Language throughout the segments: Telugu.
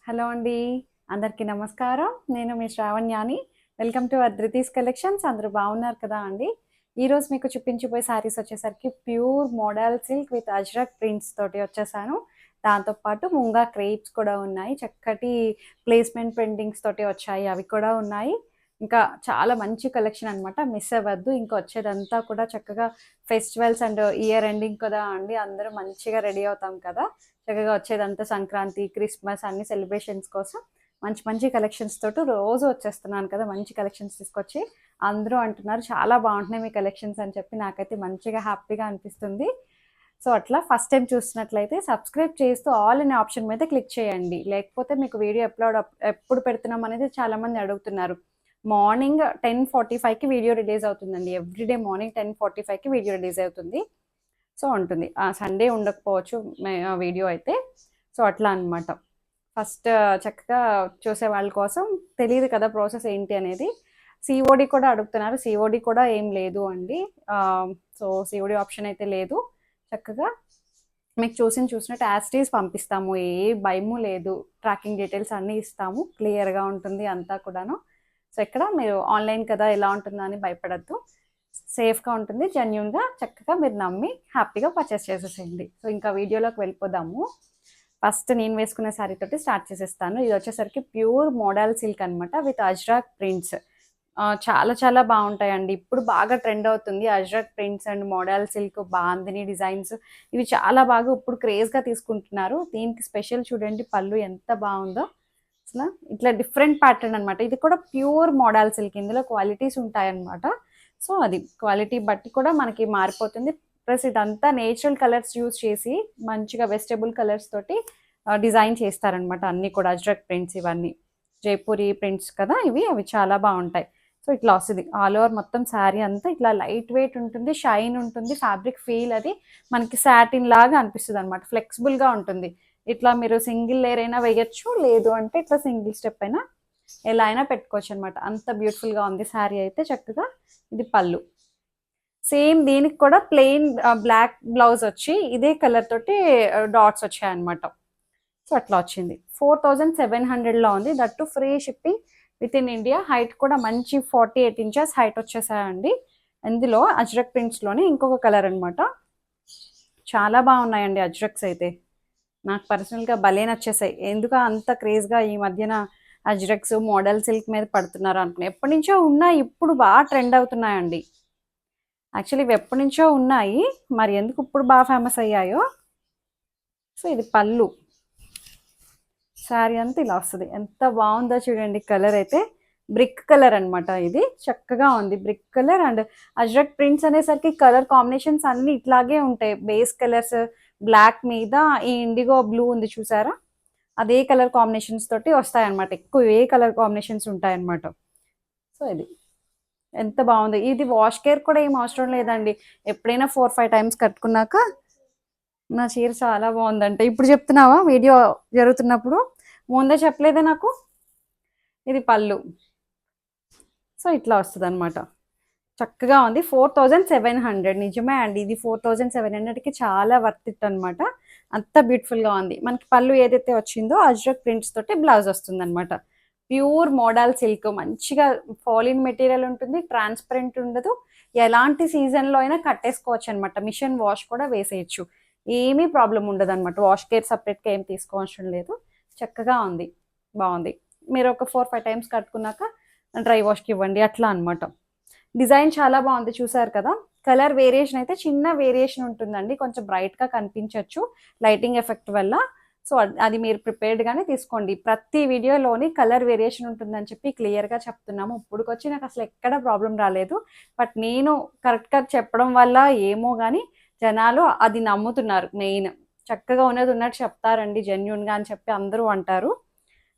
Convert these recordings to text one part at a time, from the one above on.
హలో అండి. అందరికీ నమస్కారం. నేను మీ శ్రావణ్యాని. Welcome to Adrithi's collections. అందరూ బాగున్నారు కదా అండి. ఈరోజు మీకు చూపించబోయే శారీస్ వచ్చేసరికి pure model silk with ajrakh prints తోటి వచ్చేసాను. దాంతోపాటు ముంగా క్రేప్స్ కూడా ఉన్నాయి. చక్కటి ప్లేస్మెంట్ ప్రింటింగ్స్ తోటి వచ్చాయి. అవి కూడా ఉన్నాయి. ఇంకా చాలా మంచి కలెక్షన్ అనమాట. మిస్ అవ్వద్దు. ఇంకా వచ్చేదంతా కూడా చక్కగా ఫెస్టివల్స్ అండ్ ఇయర్ ఎండింగ్ కదా అండి. అందరూ మంచిగా రెడీ అవుతాం కదా. చక్కగా వచ్చేదంతా సంక్రాంతి, క్రిస్మస్ అన్ని సెలబ్రేషన్స్ కోసం మంచి మంచి కలెక్షన్స్ తోటి రోజు వచ్చేస్తున్నాను కదా. మంచి కలెక్షన్స్ తీసుకొచ్చి అందరూ అంటున్నారు చాలా బాగుంటున్నాయి మీ కలెక్షన్స్ అని చెప్పి. నాకైతే మంచిగా హ్యాపీగా అనిపిస్తుంది. సో అట్లా ఫస్ట్ టైం చూస్తున్నట్లయితే సబ్స్క్రైబ్ చేస్తూ ఆల్ అనే ఆప్షన్ మీద క్లిక్ చేయండి. లేకపోతే మీకు వీడియో ఎప్పుడు పెడుతున్నాం అనేది చాలామంది అడుగుతున్నారు. మార్నింగ్ 10:45కి వీడియో రిలీజ్ అవుతుందండి. ఎవ్రీడే మార్నింగ్ 10:45కి వీడియో రిలీజ్ అవుతుంది. సో ఉంటుంది. సండే ఉండకపోవచ్చు వీడియో అయితే. సో అట్లా అనమాట. ఫస్ట్ చక్కగా చూసే వాళ్ళ కోసం తెలియదు కదా ప్రాసెస్ ఏంటి అనేది. సిఓడి కూడా అడుగుతున్నారు. సిఓడి కూడా ఏం లేదు అండి. సో సిఓడి ఆప్షన్ అయితే లేదు. చక్కగా మీకు చూసినట్టు యాస్టీస్ పంపిస్తాము. ఏ భయము లేదు. ట్రాకింగ్ డీటెయిల్స్ అన్నీ ఇస్తాము. క్లియర్గా ఉంటుంది అంతా కూడాను. సో ఇక్కడ మీరు ఆన్లైన్ కదా ఎలా ఉంటుందో అని భయపడద్దు. సేఫ్గా ఉంటుంది. జెన్యున్గా చక్కగా మీరు నమ్మి హ్యాపీగా పర్చేస్ చేసేసేయండి. సో ఇంకా వీడియోలోకి వెళ్ళిపోదాము. ఫస్ట్ నేను వేసుకునే శారీ తోటి స్టార్ట్ చేసేస్తాను. ఇది వచ్చేసరికి ప్యూర్ మోడల్ సిల్క్ అనమాట విత్ అజ్రాక్ ప్రింట్స్. చాలా చాలా బాగుంటాయండి. ఇప్పుడు బాగా ట్రెండ్ అవుతుంది Ajrakh prints and modal silk, bandhani designs. ఇవి చాలా బాగా ఇప్పుడు క్రేజ్గా తీసుకుంటున్నారు. దీనికి స్పెషల్ చూడండి, పళ్ళు ఎంత బాగుందో అసలు. ఇట్లా డిఫరెంట్ ప్యాటర్న్ అనమాట. ఇది కూడా ప్యూర్ మోడల్ సిల్క్. ఇందులో క్వాలిటీస్ ఉంటాయన్నమాట. సో అది క్వాలిటీ బట్టి కూడా మనకి మారిపోతుంది. ప్లస్ ఇదంతా నేచురల్ కలర్స్ యూజ్ చేసి మంచిగా వెజిటబుల్ కలర్స్ తోటి డిజైన్ చేస్తారనమాట. అన్నీ కూడా అజ్రక్ ప్రింట్స్, ఇవన్నీ జైపూరి ప్రింట్స్ కదా ఇవి. అవి చాలా బాగుంటాయి. సో ఇట్లా వస్తుంది ఆల్ ఓవర్ మొత్తం శారీ అంతా. ఇట్లా లైట్ వెయిట్ ఉంటుంది, షైన్ ఉంటుంది. ఫ్యాబ్రిక్ ఫీల్ అది మనకి సాటిన్ లాగా అనిపిస్తుంది అనమాట. ఫ్లెక్సిబుల్గా ఉంటుంది. ఇట్లా మీరు సింగిల్ లేయర్ అయినా వేయచ్చు, లేదు అంటే ఇట్లా సింగిల్ స్టెప్ అయినా ఎలా అయినా పెట్టుకోవచ్చు అనమాట. అంత బ్యూటిఫుల్గా ఉంది శారీ అయితే. చక్కగా ఇది పళ్ళు. సేమ్ దీనికి కూడా ప్లెయిన్ బ్లాక్ బ్లౌజ్ వచ్చి ఇదే కలర్ తోటి డాట్స్ వచ్చాయి అనమాట. సో అట్లా వచ్చింది. 4700లో ఉంది. That free shipping with in India. Height కూడా మంచి 48 ఇంచెస్ హైట్ వచ్చేసాయండి. ఇందులో అజ్రక్ ప్రింట్స్లోనే ఇంకొక కలర్ అనమాట. చాలా బాగున్నాయండి అజ్రక్స్ అయితే. నాకు పర్సనల్గా భలే నచ్చేసాయి. ఎందుకు అంత క్రేజ్గా ఈ మధ్యన అజ్రక్స్ మోడల్ సిల్క్ మీద పడుతున్నారు అనుకున్నాను. ఎప్పటి నుంచో ఉన్నాయి, ఇప్పుడు బాగా ట్రెండ్ అవుతున్నాయండి. యాక్చువల్లీ ఇవి ఎప్పటి నుంచో ఉన్నాయి, మరి ఎందుకు ఇప్పుడు బాగా ఫేమస్ అయ్యాయో. సో ఇది పళ్ళు. శారీ అంతా ఇలా వస్తుంది. ఎంత బాగుందో చూడండి. కలర్ అయితే బ్రిక్ కలర్ అనమాట. ఇది చక్కగా ఉంది. Brick colour and Ajrakh prints అనేసరికి కలర్ కాంబినేషన్స్ అన్ని ఇట్లాగే ఉంటాయి. బేస్ కలర్స్ బ్లాక్ మీద ఈ ఇండిగో బ్లూ ఉంది చూసారా, అదే కలర్ కాంబినేషన్స్ తోటి వస్తాయన్నమాట. ఎక్కువ ఏ కలర్ కాంబినేషన్స్ ఉంటాయన్నమాట. సో ఇది ఎంత బాగుంది. ఇది వాష్ కేర్ కూడా ఏం అవసరం లేదండి. ఎప్పుడైనా 4-5 టైమ్స్ కట్టుకున్నాక నా చీర చాలా బాగుందంటే ఇప్పుడు చెప్తున్నావా వీడియో జరుగుతున్నప్పుడు? ముందే చెప్పలేదే నాకు. ఇది పళ్ళు. సో ఇట్లా వస్తుంది అనమాట. చక్కగా ఉంది. 4700. నిజమే అండి, ఇది 4700కి చాలా వర్త్ ఇట్ అనమాట. అంత బ్యూటిఫుల్గా ఉంది. మనకి పళ్ళు ఏదైతే వచ్చిందో అజ్రక్ ప్రింట్స్ తోటి బ్లౌజ్ వస్తుంది అనమాట. Pure model silk. మంచిగా ఫాలిన్ మెటీరియల్ ఉంటుంది, ట్రాన్స్పరెంట్ ఉండదు. ఎలాంటి సీజన్లో అయినా కట్టేసుకోవచ్చు అనమాట. మిషన్ వాష్ కూడా వేసేయచ్చు. ఏమీ ప్రాబ్లం ఉండదు అనమాట. వాష్ కేర్ సపరేట్గా ఏం తీసుకోవడం లేదు. చక్కగా ఉంది, బాగుంది. మీరు ఒక 4-5 టైమ్స్ కట్టుకున్నాక డ్రై వాష్కి ఇవ్వండి అట్లా అనమాట. డిజైన్ చాలా బాగుంది, చూసారు కదా. కలర్ వేరియేషన్ అయితే చిన్న వేరియేషన్ ఉంటుందండి. కొంచెం బ్రైట్గా కనిపించవచ్చు లైటింగ్ ఎఫెక్ట్ వల్ల. సో అది మీరు ప్రిపేర్డ్గానే తీసుకోండి. ప్రతి వీడియోలోని కలర్ వేరియేషన్ ఉంటుందని చెప్పి క్లియర్గా చెప్తున్నాము. ఇప్పుడుకొచ్చి నాకు అసలు ఎక్కడ ప్రాబ్లం రాలేదు. బట్ నేను కరెక్ట్గా చెప్పడం వల్ల ఏమో కానీ జనాలు అది నమ్ముతున్నారు. మెయిన్ చక్కగా ఉన్నది ఉన్నట్టు చెప్తారండి జెన్యున్గా అని చెప్పి అందరూ అంటారు.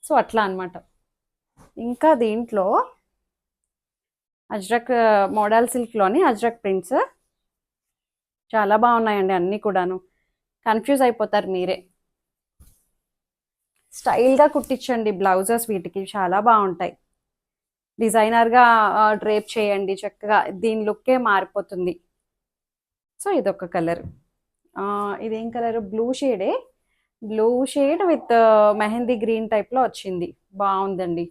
సో అట్లా అనమాట. ఇంకా దీంట్లో అజ్రక్ మోడల్ సిల్క్లోని అజ్రక్ ప్రింట్స్ చాలా బాగున్నాయండి. అన్నీ కూడాను కన్ఫ్యూజ్ అయిపోతారు మీరే. స్టైల్గా కుట్టించండి బ్లౌజెస్, వీటికి చాలా బాగుంటాయి. డిజైనర్గా డ్రేప్ చేయండి చక్కగా, దీని లుక్కే మారిపోతుంది. సో ఇదొక కలర్. ఇదేం కలర్? బ్లూ షేడే. Blue shade with mehndi green టైప్లో వచ్చింది, బాగుందండి.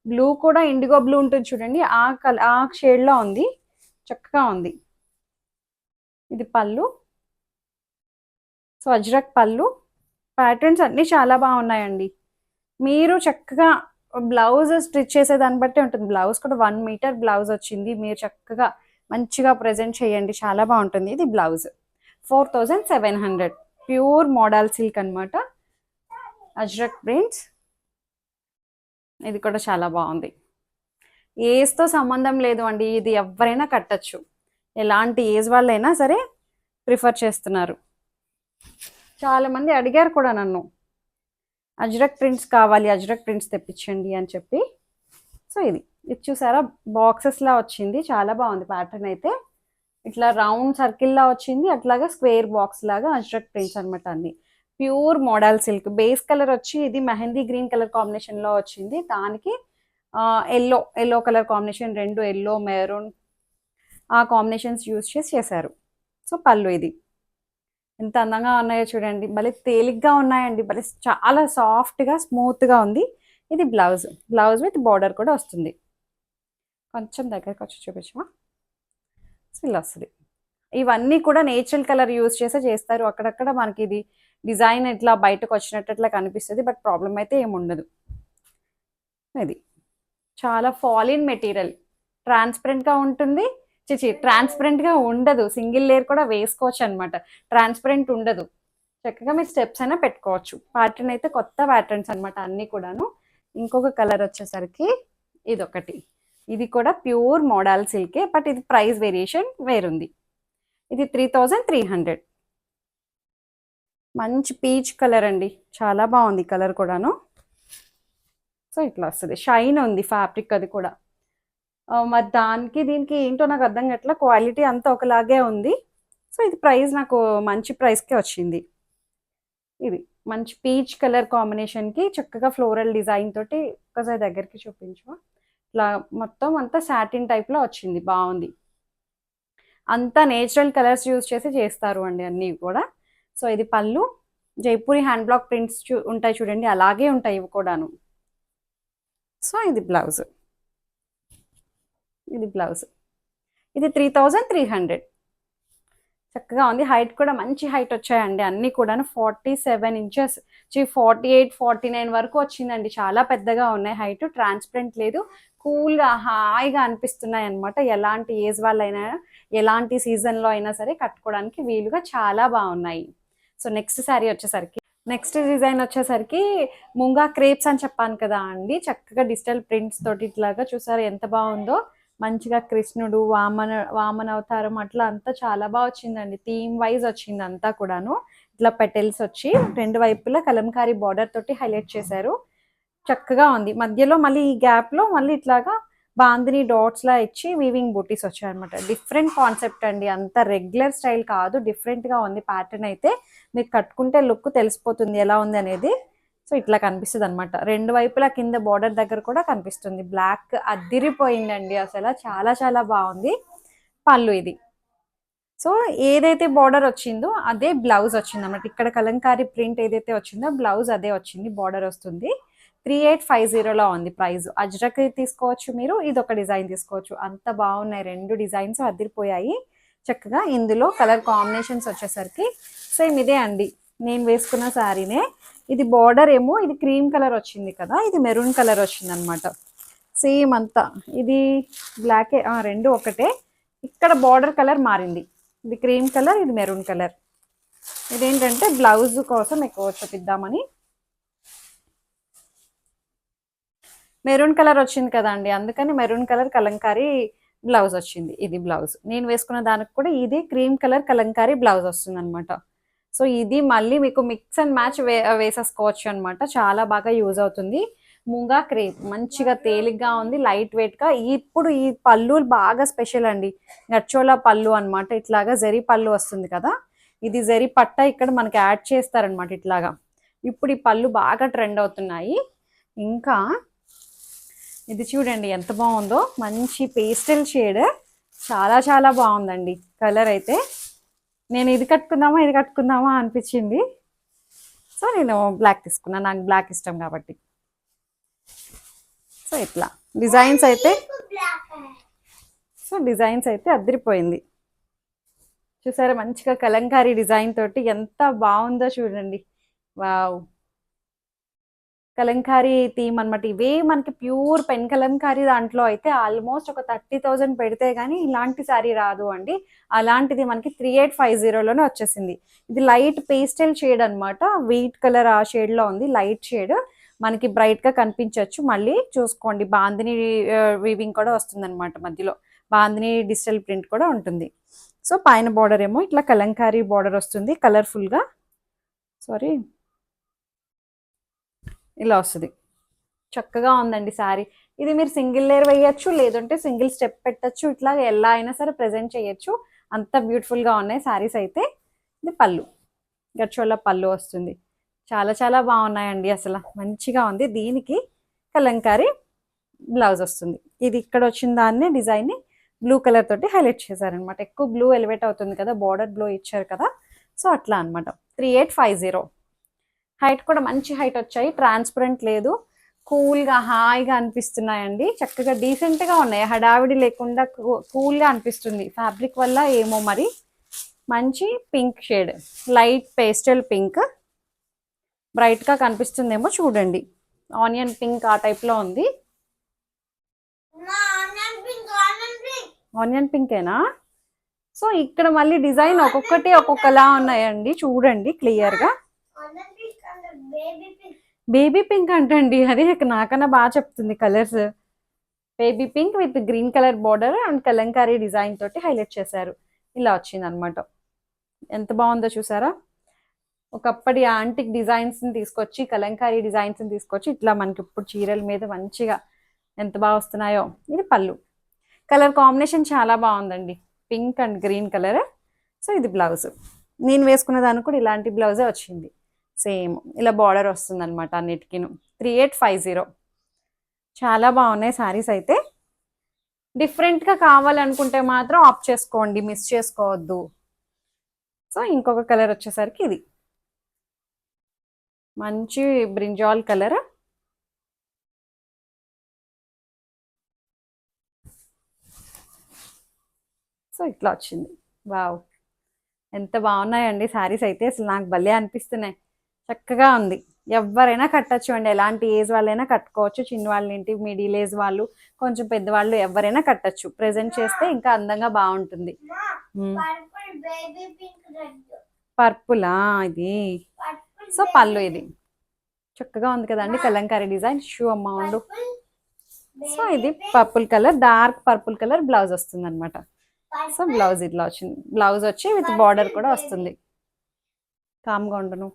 బ్లూ కూడా ఇండిగో బ్లూ ఉంటుంది చూడండి, ఆ షేడ్లో ఉంది, చక్కగా ఉంది. ఇది పళ్ళు. సో అజ్రక్ పళ్ళు. ప్యాటర్న్స్ అన్నీ చాలా బాగున్నాయండి. మీరు చక్కగా బ్లౌజ్ స్టిచ్ చేసే దాన్ని బట్టి ఉంటుంది. బ్లౌజ్ కూడా 1 మీటర్ బ్లౌజ్ వచ్చింది. మీరు చక్కగా మంచిగా ప్రజెంట్ చేయండి, చాలా బాగుంటుంది. ఇది బ్లౌజ్ 4700, ప్యూర్ మోడల్ సిల్క్ అనమాట, అజ్రక్ ప్రింట్స్. ఇది కూడా చాలా బాగుంది. ఏజ్తో సంబంధం లేదు అండి, ఇది ఎవరైనా కట్టచ్చు, ఎలాంటి ఏజ్ వాళ్ళైనా సరే ప్రిఫర్ చేస్తున్నారు. చాలామంది అడిగారు కూడా నన్ను, అజ్రక్ ప్రింట్స్ కావాలి, అజ్రక్ ప్రింట్స్ తెప్పించండి అని చెప్పి. సో ఇది చూసారా, బాక్సెస్లా వచ్చింది, చాలా బాగుంది ప్యాటర్న్ అయితే. ఇట్లా రౌండ్ సర్కిల్లా వచ్చింది, అట్లాగా స్క్వేర్ బాక్స్ లాగా అజ్రక్ ప్రింట్స్ అనమాట అన్ని. Pure model silk. Base colour వచ్చి ఇది మెహందీ గ్రీన్ కలర్ కాంబినేషన్లో వచ్చింది, దానికి ఎల్లో కలర్ కాంబినేషన్, రెండు ఎల్లో మెరూన్ ఆ కాంబినేషన్స్ యూజ్ చేసి చేశారు. సో పళ్ళు ఇది ఎంత అందంగా ఉన్నాయో చూడండి, భలే తేలిగ్గా ఉన్నాయండి, భలే చాలా సాఫ్ట్గా స్మూత్గా ఉంది. ఇది బ్లౌజ్ విత్ బార్డర్ కూడా వస్తుంది. కొంచెం దగ్గరకు వచ్చి చూపించమా, ఇలా వస్తుంది. ఇవన్నీ కూడా నేచురల్ కలర్ యూజ్ చేసే చేస్తారు. అక్కడక్కడ మనకి ఇది డిజైన్ ఇట్లా బయటకు వచ్చినట్టు అట్లా కనిపిస్తుంది, బట్ ప్రాబ్లం అయితే ఏముండదు. ఇది చాలా ఫాలిన్ మెటీరియల్, ట్రాన్స్పరెంట్గా ఉంటుంది. ట్రాన్స్పరెంట్గా ఉండదు, సింగిల్ లేయర్ కూడా వేసుకోవచ్చు అనమాట, ట్రాన్స్పరెంట్ ఉండదు. చక్కగా మీరు స్టెప్స్ అయినా పెట్టుకోవచ్చు. ప్యాటర్న్ అయితే కొత్త ప్యాటర్న్స్ అనమాట అన్నీ కూడాను. ఇంకొక కలర్ వచ్చేసరికి ఇదొకటి, ఇది కూడా ప్యూర్ మోడల్ సిల్కే, బట్ ఇది ప్రైస్ వేరియేషన్ వేరుంది. ఇది 3300. మంచి పీచ్ కలర్ అండి, చాలా బాగుంది కలర్ కూడాను. సో ఇట్లా వస్తుంది, షైన్ ఉంది ఫ్యాబ్రిక్ అది కూడా. మరి దానికి దీనికి ఏంటో నాకు అర్థం కావట్లా, క్వాలిటీ అంతా ఒకలాగే ఉంది. సో ఇది ప్రైస్ నాకు మంచి ప్రైస్కే వచ్చింది. ఇది మంచి పీచ్ కలర్ కాంబినేషన్కి చక్కగా ఫ్లోరల్ డిజైన్ తోటి, ఒకసారి దగ్గరికి చూపించు. ఇట్లా మొత్తం అంతా సాటిన్ టైప్లో వచ్చింది, బాగుంది. అంతా నేచురల్ కలర్స్ యూజ్ చేసి చేస్తారు అండి అన్నీ కూడా. సో ఇది పళ్ళు. జైపూరి హ్యాండ్ బ్లాక్ ప్రింట్స్ ఉంటాయి చూడండి, అలాగే ఉంటాయి ఇవి కూడాను. సో ఇది బ్లౌజ్. ఇది 3300. చక్కగా ఉంది. హైట్ కూడా మంచి హైట్ వచ్చాయండి అన్నీ కూడాను. 47 ఇంచెస్ 48, 49 వరకు వచ్చిందండి, చాలా పెద్దగా ఉన్నాయి. హైట్ ట్రాన్స్పరెంట్ లేదు, కూల్గా హాయిగా అనిపిస్తున్నాయి అనమాట. ఎలాంటి ఏజ్ వాళ్ళైనా, ఎలాంటి సీజన్లో అయినా సరే కట్టుకోవడానికి వీలుగా చాలా బాగున్నాయి. సో నెక్స్ట్ డిజైన్ వచ్చేసరికి ముంగా క్రేప్స్ అని చెప్పాను కదా అండి, చక్కగా డిజిటల్ ప్రింట్స్ తోటి ఇట్లాగా చూసారు ఎంత బాగుందో. మంచిగా కృష్ణుడు, వామన అవతారం అట్లా అంతా చాలా బాగా వచ్చిందండి. థీమ్ వైజ్ వచ్చింది అంతా కూడాను. ఇట్లా పెటల్స్ వచ్చి రెండు వైపులా కలంకారీ బార్డర్ తోటి హైలైట్ చేశారు, చక్కగా ఉంది. మధ్యలో మళ్ళీ ఈ గ్యాప్లో మళ్ళీ ఇట్లాగా బాందిని డాట్స్లా ఇచ్చి వీవింగ్ బూటీస్ వచ్చాయన్నమాట. డిఫరెంట్ కాన్సెప్ట్ అండి, అంత రెగ్యులర్ స్టైల్ కాదు, డిఫరెంట్గా ఉంది ప్యాటర్న్ అయితే. మీరు కట్టుకుంటే లుక్ తెలిసిపోతుంది ఎలా ఉంది అనేది. సో ఇట్లా కనిపిస్తుంది అనమాట, రెండు వైపులా కింద బార్డర్ దగ్గర కూడా కనిపిస్తుంది. బ్లాక్ అద్దిరిపోయిందండి అసలు, చాలా చాలా బాగుంది. పళ్ళు ఇది. సో ఏదైతే బార్డర్ వచ్చిందో అదే బ్లౌజ్ వచ్చింది అన్నమాట. ఇక్కడ కలంకారీ ప్రింట్ ఏదైతే వచ్చిందో బ్లౌజ్ అదే వచ్చింది, బార్డర్ వస్తుంది. 3850లో ఉంది ప్రైస్. అజ్రక్ తీసుకోవచ్చు మీరు, ఇది ఒక డిజైన్ తీసుకోవచ్చు, అంత బాగున్నాయి రెండు డిజైన్స్, అదిరిపోయాయి. చక్కగా ఇందులో కలర్ కాంబినేషన్స్ వచ్చేసరికి సేమ్ ఇదే అండి, నేను వేసుకున్న శారీనే. ఇది బార్డర్ ఏమో ఇది క్రీమ్ కలర్ వచ్చింది కదా, ఇది మెరూన్ కలర్ వచ్చింది అనమాట. సేమ్ అంతా ఇది బ్లాకే, రెండు ఒకటే. ఇక్కడ బార్డర్ కలర్ మారింది, ఇది క్రీమ్ కలర్, ఇది మెరూన్ కలర్. ఇదేంటంటే బ్లౌజ్ కోసం ఎక్కువ చూపిద్దామని. మెరూన్ కలర్ వచ్చింది కదా అండి, అందుకని మెరూన్ కలర్ కలంకారీ బ్లౌజ్ వచ్చింది. ఇది బ్లౌజ్ నేను వేసుకున్న దానికి కూడా ఇది క్రీమ్ కలర్ కలంకారీ బ్లౌజ్ వస్తుంది అనమాట. సో ఇది మళ్ళీ మీకు మిక్స్ అండ్ మ్యాచ్ వేసేసుకోవచ్చు అనమాట, చాలా బాగా యూజ్ అవుతుంది. మూంగా క్రేప్ మంచిగా తేలిగ్గా ఉంది, లైట్ వెయిట్గా. ఇప్పుడు ఈ పళ్ళు బాగా స్పెషల్ అండి, గచ్చోలా పళ్ళు అనమాట. ఇట్లాగా జరీ పళ్ళు వస్తుంది కదా, ఇది జరీ పట్ట ఇక్కడ మనకి యాడ్ చేస్తారనమాట ఇట్లాగా. ఇప్పుడు ఈ పళ్ళు బాగా ట్రెండ్ అవుతున్నాయి. ఇంకా ఇది చూడండి ఎంత బాగుందో, మంచి పేస్టల్ షేడ్, చాలా చాలా బాగుందండి కలర్ అయితే. నేను ఇది కట్టుకుందామా అనిపించింది. సో నేను బ్లాక్ తీసుకున్నాను, నాకు బ్లాక్ ఇష్టం కాబట్టి. సో ఇట్లా డిజైన్స్ అయితే అదిరిపోయింది. చూసారా మంచిగా కలంకారీ డిజైన్ తోటి ఎంత బాగుందో చూడండి. వావ్, కలంకారీ థీమ్ అనమాట. ఇవే మనకి ప్యూర్ పెన్ కలంకారీ దాంట్లో అయితే ఆల్మోస్ట్ ఒక 30,000 పెడితే కానీ ఇలాంటి శారీ రాదు అండి. అలాంటిది మనకి 3850లోనే వచ్చేసింది. ఇది లైట్ పేస్టల్ షేడ్ అనమాట, వీట్ కలర్ ఆ షేడ్లో ఉంది, లైట్ షేడ్, మనకి బ్రైట్గా కనిపించవచ్చు. మళ్ళీ చూసుకోండి బాందిని వీవింగ్ కూడా వస్తుంది అనమాట, మధ్యలో బాందిని డిజిటల్ ప్రింట్ కూడా ఉంటుంది. సో పైన బార్డర్ ఏమో ఇట్లా కలంకారీ బార్డర్ వస్తుంది కలర్ఫుల్గా, సారీ ఇలా వస్తుంది. చక్కగా ఉందండి శారీ. ఇది మీరు సింగిల్ లేయర్ వేయచ్చు, లేదంటే సింగిల్ స్టెప్ పెట్టచ్చు, ఇట్లా ఎలా అయినా సరే ప్రజెంట్ చేయొచ్చు. అంత బ్యూటిఫుల్గా ఉన్నాయి శారీస్ అయితే. ఇది పళ్ళు, గచ్చోళ్ళ పళ్ళు వస్తుంది. చాలా చాలా బాగున్నాయండి, అసలు మంచిగా ఉంది. దీనికి కలంకారీ బ్లౌజ్ వస్తుంది. ఇది ఇక్కడ వచ్చిన దాన్ని డిజైన్ని బ్లూ కలర్ తోటి హైలైట్ చేశారనమాట. ఎక్కువ బ్లూ ఎలివేట్ అవుతుంది కదా, బార్డర్ బ్లూ ఇచ్చారు కదా, సో అట్లా అనమాట. 3850. హైట్ కూడా మంచి హైట్ వచ్చాయి, ట్రాన్స్పరెంట్ లేదు, కూల్గా హాయిగా అనిపిస్తున్నాయండి. చక్కగా డీసెంట్గా ఉన్నాయి, హడావిడి లేకుండా కూల్గా అనిపిస్తుంది. ఫ్యాబ్రిక్ వల్ల ఏమో మరి. మంచి pink shade, light pastel pink, బ్రైట్గా కనిపిస్తుందేమో చూడండి. ఆనియన్ పింక్ ఆ టైప్లో ఉంది. ఆనియన్ పింకేనా? సో ఇక్కడ మళ్ళీ డిజైన్ ఒక్కొక్కటి ఒక్కొక్కలా ఉన్నాయండి, చూడండి క్లియర్గా. బేబీ పింక్ అంటండి, అది నాకన్నా బాగా చెప్తుంది colours. Baby pink with green colour border and Kalamkari design తోటి హైలైట్ చేశారు. ఇలా వచ్చింది అనమాట. ఎంత బాగుందో చూసారా. ఒకప్పటి యాంటిక్ డిజైన్స్ని తీసుకొచ్చి, కలంకారీ డిజైన్స్ని తీసుకొచ్చి ఇట్లా మనకి ఇప్పుడు చీరల మీద మంచిగా ఎంత బాగా వస్తున్నాయో. ఇది పళ్ళు, కలర్ కాంబినేషన్ చాలా బాగుందండి, pink and green colour. So ఇది బ్లౌజ్, నేను వేసుకున్న దానికి కూడా ఇలాంటి బ్లౌజే వచ్చింది. సేమ్ ఇలా బార్డర్ వస్తుంది అనమాట అన్నిటికీను. 3850. చాలా బాగున్నాయి శారీస్ అయితే. డిఫరెంట్గా కావాలనుకుంటే మాత్రం ఆప్ చేసుకోండి, మిస్ చేసుకోవద్దు. సో ఇంకొక కలర్ వచ్చేసరికి ఇది మంచి బ్రింజాల్ కలర్. సో ఇట్లా వచ్చింది. వావ్, ఎంత బాగున్నాయండి శారీస్ అయితే, అసలు నాకు భలే అనిపిస్తున్నాయి. చక్కగా ఉంది, ఎవరైనా కట్టచ్చు అండి, ఎలాంటి ఏజ్ వాళ్ళైనా కట్టుకోవచ్చు. చిన్న వాళ్ళ ఏంటి, మిడిల్ ఏజ్ వాళ్ళు, కొంచెం పెద్దవాళ్ళు ఎవరైనా కట్టచ్చు. ప్రెజెంట్ చేస్తే ఇంకా అందంగా బాగుంటుంది. పర్పులా ఇది? సో పళ్ళు ఇది చక్కగా ఉంది కదండి, కలంకారీ డిజైన్. షూ అమౌంట్. సో ఇది purple colour, dark purple colour blouse వస్తుంది అనమాట. సో బ్లౌజ్ ఇట్లా వచ్చింది, బ్లౌజ్ వచ్చి విత్ బార్డర్ కూడా వస్తుంది. కామ్గా ఉండను.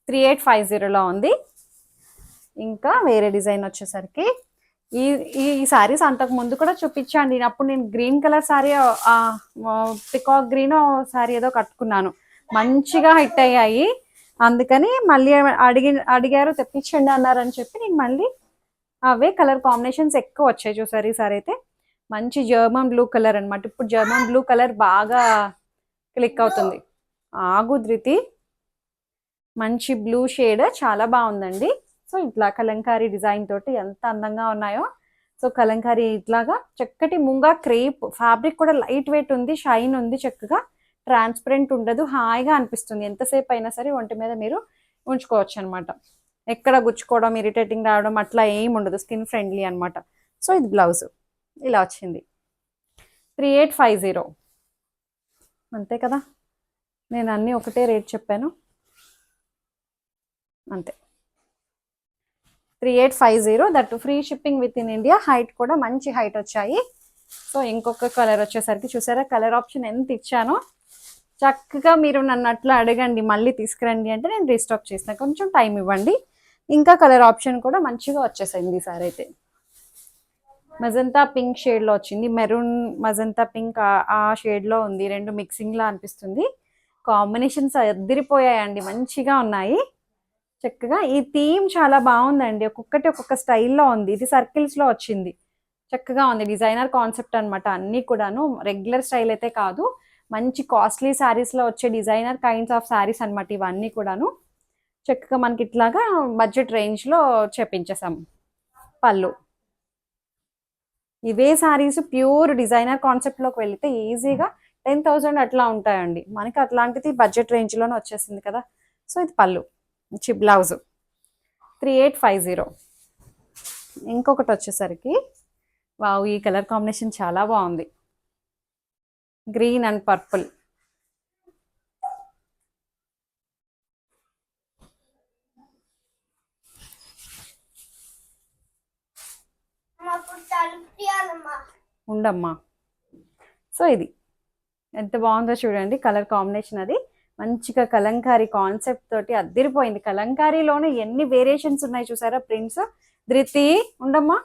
3850లో ఉంది. ఇంకా వేరే డిజైన్ వచ్చేసరికి ఈ ఈ శారీస్ అంతకు ముందు కూడా చూపించండి. అప్పుడు నేను green colour sari, peacock green sari ఏదో కట్టుకున్నాను, మంచిగా హిట్ అయ్యాయి. అందుకని మళ్ళీ అడిగారు తెప్పించండి అన్నారని చెప్పి నేను మళ్ళీ అవే కలర్ కాంబినేషన్స్ ఎక్కువ వచ్చాయి. చూసారు ఈ సారీ అయితే మంచి జర్మన్ బ్లూ కలర్ అనమాట. ఇప్పుడు జర్మన్ బ్లూ కలర్ బాగా క్లిక్ అవుతుంది. ఆగు ధృతి, మంచి బ్లూ షేడ్ చాలా బాగుందండి. సో ఇట్లా కలంకారీ డిజైన్ తోటి ఎంత అందంగా ఉన్నాయో. సో కలంకారీ ఇట్లాగా చక్కటి ముంగా క్రేప్ ఫ్యాబ్రిక్ కూడా లైట్ వెయిట్ ఉంది, షైన్ ఉంది, చక్కగా ట్రాన్స్పరెంట్ ఉండదు, హాయిగా అనిపిస్తుంది. ఎంతసేపు అయినా సరే ఒంటి మీద మీరు ఉంచుకోవచ్చు అనమాట. ఎక్కడ గుచ్చుకోవడం, ఇరిటేటింగ్ రావడం అట్లా ఏం ఉండదు, స్కిన్ ఫ్రెండ్లీ అనమాట. సో ఇది బ్లౌజ్ ఇలా వచ్చింది. 3850 అంతే కదా, నేను అన్నీ ఒకటే రేట్ చెప్పాను అంతే. 3850, that free shipping with in India. Height కూడా మంచి హైట్ వచ్చాయి. సో ఇంకొక కలర్ వచ్చేసరికి చూసారా, కలర్ ఆప్షన్ ఎంత ఇచ్చానో. చక్కగా మీరు నన్ను అట్లా అడగండి, మళ్ళీ తీసుకురండి అంటే నేను రీస్టాక్ చేస్తాను, కొంచెం టైం ఇవ్వండి. ఇంకా కలర్ ఆప్షన్ కూడా మంచిగా వచ్చేసింది ఈసారి అయితే. మజంతా పింక్ షేడ్లో వచ్చింది, మెరూన్ మజంతా పింక్ ఆ షేడ్లో ఉంది, రెండు మిక్సింగ్లా అనిపిస్తుంది. కాంబినేషన్స్ అదిరిపోయాయండి, మంచిగా ఉన్నాయి. చక్కగా ఈ థీమ్ చాలా బాగుందండి, ఒక్కొక్కటి ఒక్కొక్క స్టైల్లో ఉంది. ఇది సర్కిల్స్లో వచ్చింది, చక్కగా ఉంది. డిజైనర్ కాన్సెప్ట్ అనమాట అన్నీ కూడాను, రెగ్యులర్ స్టైల్ అయితే కాదు. మంచి కాస్ట్లీ శారీస్లో వచ్చే డిజైనర్ కైండ్స్ ఆఫ్ శారీస్ అనమాట ఇవన్నీ కూడాను. చక్కగా మనకి ఇట్లాగా బడ్జెట్ రేంజ్లో చెప్పించేసాం. పళ్ళు ఇవే సారీస్ ప్యూర్ డిజైనర్ కాన్సెప్ట్లోకి వెళితే ఈజీగా 10,000 అట్లా ఉంటాయండి. మనకి అట్లాంటిది బడ్జెట్ రేంజ్లోనే వచ్చేసింది కదా. సో ఇది పళ్ళు, బ్లౌజ్ 3850. ఇంకొకటి వచ్చేసరికి వావ్, ఈ కలర్ కాంబినేషన్ చాలా బాగుంది, గ్రీన్ అండ్ పర్పుల్. ఉండమ్మా. సో ఇది ఎంత బాగుందో చూడండి కలర్ కాంబినేషన్. అది మంచిగా కలంకారీ కాన్సెప్ట్ తోటి అద్దరిపోయింది. కలంకారీలోనే ఎన్ని వేరియేషన్స్ ఉన్నాయి చూసారా, ప్రింట్స్. ధృతి ఉండమ్మా.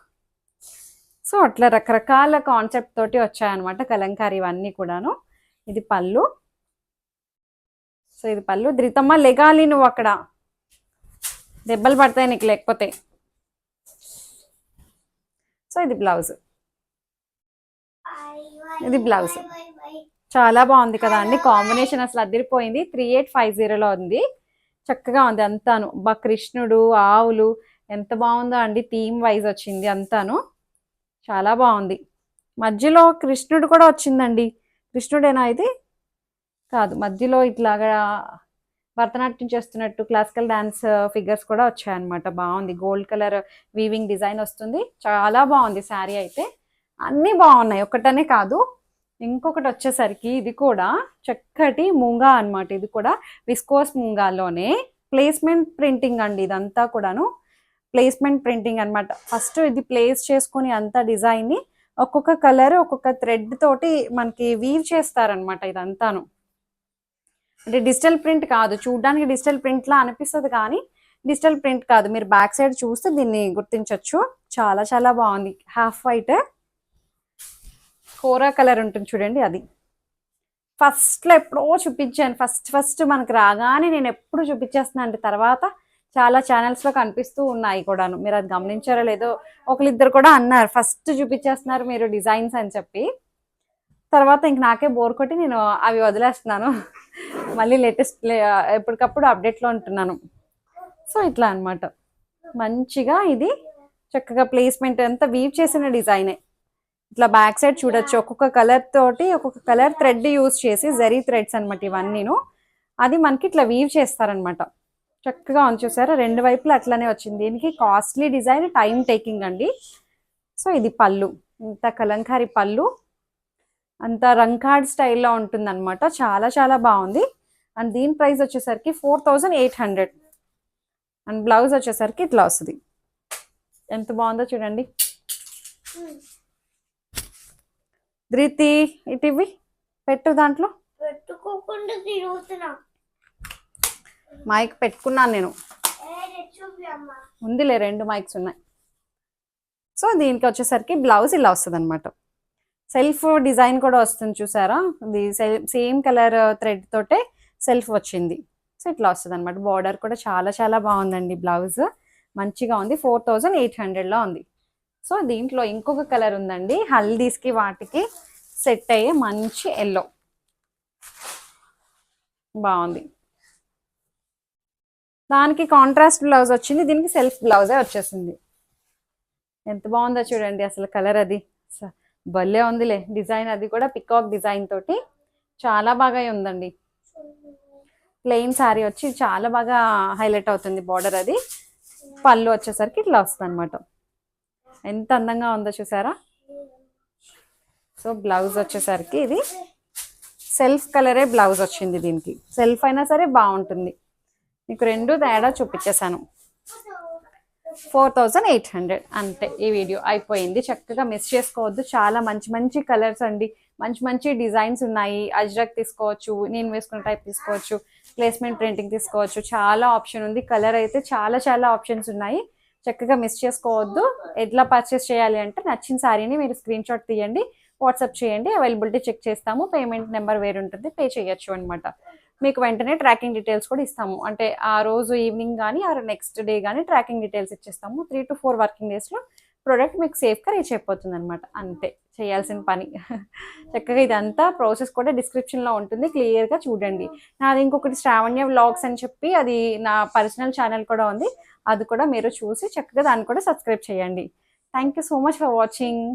సో అట్లా రకరకాల కాన్సెప్ట్ తోటి వచ్చాయన్నమాట కలంకారీ ఇవన్నీ కూడాను. ఇది పళ్ళు. సో ఇది పళ్ళు. ధృతమ్మ లెగాలి, నువ్వు అక్కడ దెబ్బలు పడతాయి నీకు లేకపోతే. సో ఇది బ్లౌజ్. ఇది బ్లౌజ్. చాలా బాగుంది కదా అండి కాంబినేషన్, అసలు అదిరిపోయింది. 3850లో ఉంది. చక్కగా ఉంది అంతాను. కృష్ణుడు ఆవులు ఎంత బాగుందో అండి, థీమ్ వైజ్ వచ్చింది అంతాను. చాలా బాగుంది. మధ్యలో కృష్ణుడు కూడా వచ్చిందండి. కృష్ణుడేనా ఇది? కాదు, మధ్యలో ఇట్లాగా భరతనాట్యం చేస్తున్నట్టు క్లాసికల్ డాన్స్ ఫిగర్స్ కూడా వచ్చాయన్నమాట. బాగుంది. గోల్డ్ కలర్ వీవింగ్ డిజైన్ వస్తుంది. చాలా బాగుంది శారీ అయితే. అన్నీ బాగున్నాయి, ఒకటనే కాదు. ఇంకొకటి వచ్చేసరికి ఇది కూడా చక్కటి మూంగా అనమాట. ఇది కూడా విస్కోస్ మూంగాలోనే ప్లేస్మెంట్ ప్రింటింగ్ అండి. ఇదంతా కూడాను ప్లేస్మెంట్ ప్రింటింగ్ అనమాట. ఫస్ట్ ఇది ప్లేస్ చేసుకుని అంతా డిజైన్ని ఒక్కొక్క కలర్ ఒక్కొక్క థ్రెడ్ తోటి మనకి వీవ్ చేస్తారనమాట. ఇదంతాను అంటే డిజిటల్ ప్రింట్ కాదు, చూడడానికి డిజిటల్ ప్రింట్ లా అనిపిస్తుంది కానీ డిజిటల్ ప్రింట్ కాదు. మీరు బ్యాక్ సైడ్ చూస్తే దీన్ని గుర్తించవచ్చు. చాలా చాలా బాగుంది. హాఫ్ వైట్ కోరా కలర్ ఉంటుంది చూడండి. అది ఫస్ట్లో ఎప్పుడో చూపించాను. ఫస్ట్ మనకు రాగానే నేను ఎప్పుడు చూపించేస్తున్నాను అంటే తర్వాత చాలా ఛానల్స్లో కనిపిస్తూ ఉన్నాయి కూడాను. మీరు అది గమనించారో లేదో, ఒకరిద్దరు కూడా అన్నారు ఫస్ట్ చూపించేస్తున్నారు మీరు డిజైన్స్ అని చెప్పి. తర్వాత ఇంక నాకే బోర్ కొట్టి నేను అవి వదిలేస్తున్నాను. మళ్ళీ లేటెస్ట్ ఎప్పటికప్పుడు అప్డేట్లో ఉంటున్నాను. సో ఇట్లా అనమాట. మంచిగా ఇది చక్కగా ప్లేస్మెంట్ అంతా వీవ్ చేసిన డిజైనే. ఇట్లా బ్యాక్ సైడ్ చూడొచ్చు. ఒక్కొక్క కలర్ తోటి ఒక్కొక్క కలర్ థ్రెడ్ యూజ్ చేసి, జరీ థ్రెడ్స్ అనమాట ఇవన్నీను. అది మనకి ఇట్లా వీవ్ చేస్తారనమాట. చక్కగా ఉంది చూసారా, రెండు వైపులు అట్లనే వచ్చింది. దీనికి కాస్ట్లీ డిజైన్, టైం టేకింగ్ అండి. సో ఇది పళ్ళు, ఇంత కలంకారీ పళ్ళు, అంత రంకాడ్ స్టైల్లో ఉంటుంది అనమాట. చాలా చాలా బాగుంది. అండ్ దీని ప్రైస్ వచ్చేసరికి 4800. అండ్ బ్లౌజ్ వచ్చేసరికి ఇట్లా వస్తుంది. ఎంత బాగుందో చూడండి. ధృతి ఇటు ఇవి పెట్టు, దాంట్లో పెట్టుకోకుండా తిరుగుతున్నా. మైక్ పెట్టుకున్నాను నేను, ఉందిలే, 2 మైక్స్ ఉన్నాయి. సో దీనికి వచ్చేసరికి బ్లౌజ్ ఇలా వస్తుంది అనమాట. సెల్ఫ్ డిజైన్ కూడా వస్తుంది చూసారా. ఇది సేమ్ కలర్ థ్రెడ్ తోటే సెల్ఫ్ వచ్చింది. సో ఇట్లా వస్తుంది అనమాట. బార్డర్ కూడా చాలా చాలా బాగుందండి. బ్లౌజ్ మంచిగా ఉంది. 4800లో ఉంది. సో దీంట్లో ఇంకొక కలర్ ఉందండి, హల్దీస్కి వాటికి సెట్ అయ్యే మంచి ఎల్లో, బాగుంది. దానికి కాంట్రాస్ట్ బ్లౌజ్ వచ్చింది, దీనికి సెల్ఫ్ బ్లౌజే వచ్చేసింది. ఎంత బాగుందో చూడండి అసలు కలర్. అది భలే ఉందిలే డిజైన్. అది కూడా పికాక్ డిజైన్ తోటి చాలా బాగా ఉందండి. ప్లెయిన్ శారీ వచ్చి చాలా బాగా హైలైట్ అవుతుంది బార్డర్. అది పళ్ళు వచ్చేసరికి ఇట్లా వస్తుంది అనమాట. ఎంత అందంగా ఉందో చూసారా. సో బ్లౌజ్ వచ్చేసరికి ఇది సెల్ఫ్ కలరే బ్లౌజ్ వచ్చింది. దీనికి సెల్ఫ్ అయినా సరే బాగుంటుంది. మీకు రెండు తేడా చూపించేశాను. 4800 అంతే. ఈ వీడియో అయిపోయింది. చక్కగా మిస్ చేసుకోవద్దు. చాలా మంచి మంచి కలర్స్ అండి, మంచి మంచి డిజైన్స్ ఉన్నాయి. అజ్రక్ తీసుకోవచ్చు, నేను వేసుకున్న టైప్ తీసుకోవచ్చు, ప్లేస్మెంట్ ప్రింటింగ్ తీసుకోవచ్చు. చాలా ఆప్షన్ ఉంది. కలర్ అయితే చాలా చాలా ఆప్షన్స్ ఉన్నాయి. చక్కగా మిస్ చేసుకోవద్దు. ఎట్లా పర్చేస్ చేయాలి అంటే నచ్చిన శారీని మీరు స్క్రీన్ షాట్ తీయండి, వాట్సాప్ చేయండి, అవైలబిలిటీ చెక్ చేస్తాము. పేమెంట్ నెంబర్ వేరు ఉంటుంది, పే చేయొచ్చు అనమాట. మీకు వెంటనే ట్రాకింగ్ డీటెయిల్స్ కూడా ఇస్తాము. అంటే ఆ రోజు ఈవినింగ్ కానీ ఆ నెక్స్ట్ డే కానీ ట్రాకింగ్ డీటెయిల్స్ ఇచ్చేస్తాము. 3 to 4 వర్కింగ్ డేస్లో ప్రోడక్ట్ మీకు సేఫ్గా రీచ్ అయిపోతుంది అనమాట. అంతే. చేయాల్సిన పని. చక్కగా ఇదంతా ప్రాసెస్ కూడా డిస్క్రిప్షన్లో ఉంటుంది, క్లియర్గా చూడండి. నాది ఇంకొకటి శ్రావణ్య వ్లాగ్స్ అని చెప్పి అది నా పర్సనల్ ఛానల్ కూడా ఉంది, అది కూడా మీరు చూసి చక్కగా దాన్ని కూడా సబ్స్క్రైబ్ చేయండి. Thank you so much for watching.